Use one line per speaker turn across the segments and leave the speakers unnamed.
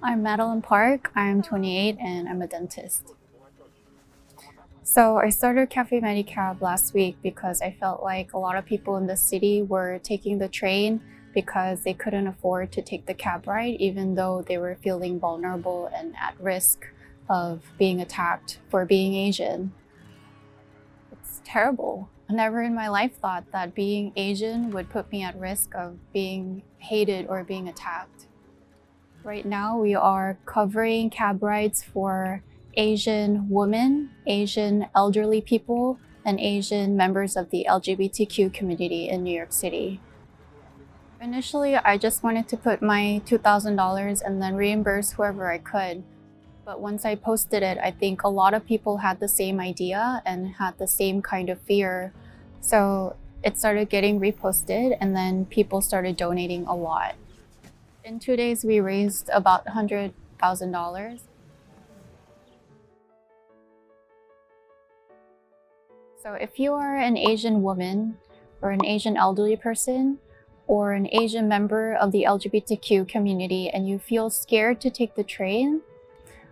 I'm Madeline Park, I'm 28 and I'm a dentist. So I started cafemaddycab last week because I felt like a lot of people in the city were taking the train because they couldn't afford to take the cab ride even though they were feeling vulnerable and at risk of being attacked for being Asian. It's terrible. I never in my life thought that being Asian would put me at risk of being hated or being attacked. Right now, we are covering cab rides for Asian women, Asian elderly people, and Asian members of the LGBTQ community in New York City. Initially, I just wanted to put my $2,000 and then reimburse whoever I could. But once I posted it, I think a lot of people had the same idea and had the same kind of fear. So it started getting reposted and then people started donating a lot. In 2 days, we raised about $100,000. So if you are an Asian woman or an Asian elderly person or an Asian member of the LGBTQ community and you feel scared to take the train,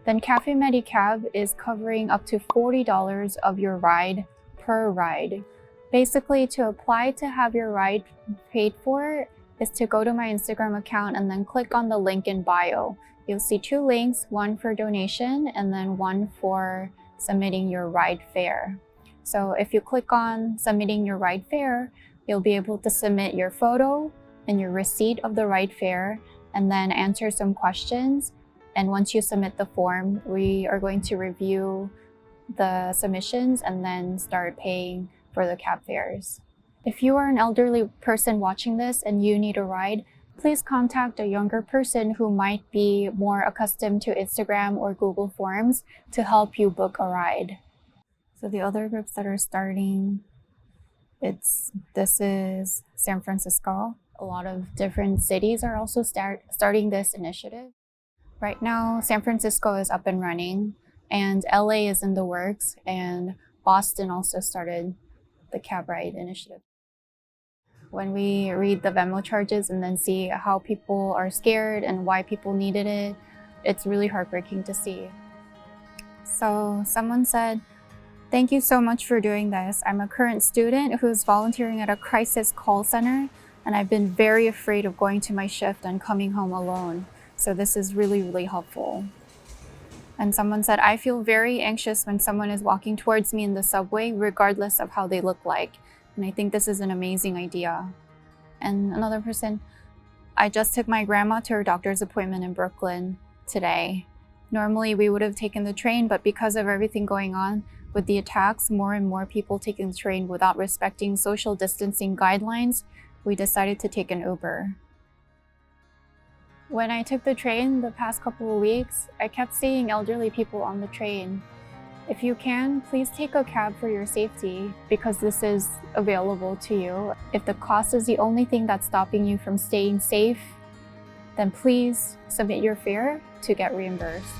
then cafemaddycab is covering up to $40 of your ride per ride. Basically, to apply to have your ride paid for is to go to my Instagram account and then click on the link in bio. You'll see 2 links, one for donation and then one for submitting your ride fare. So if you click on submitting your ride fare, you'll be able to submit your photo and your receipt of the ride fare and then answer some questions. And once you submit the form, we are going to review the submissions and then start paying for the cab fares. If you are an elderly person watching this and you need a ride, please contact a younger person who might be more accustomed to Instagram or Google Forms to help you book a ride. So the other groups that are starting, this is San Francisco. A lot of different cities are also starting this initiative. Right now, San Francisco is up and running, and LA is in the works, and Boston also started the cab ride initiative. When we read the Venmo charges and then see how people are scared and why people needed it, it's really heartbreaking to see. So someone said, "Thank you so much for doing this. I'm a current student who's volunteering at a crisis call center, and I've been very afraid of going to my shift and coming home alone. So this is really, really helpful." And someone said, "I feel very anxious when someone is walking towards me in the subway, regardless of how they look like. And I think this is an amazing idea." And another person, "I just took my grandma to her doctor's appointment in Brooklyn today. Normally we would have taken the train, but because of everything going on with the attacks, more and more people taking the train without respecting social distancing guidelines, we decided to take an Uber." When I took the train the past couple of weeks, I kept seeing elderly people on the train. If you can, please take a cab for your safety because this is available to you. If the cost is the only thing that's stopping you from staying safe, then please submit your fare to get reimbursed.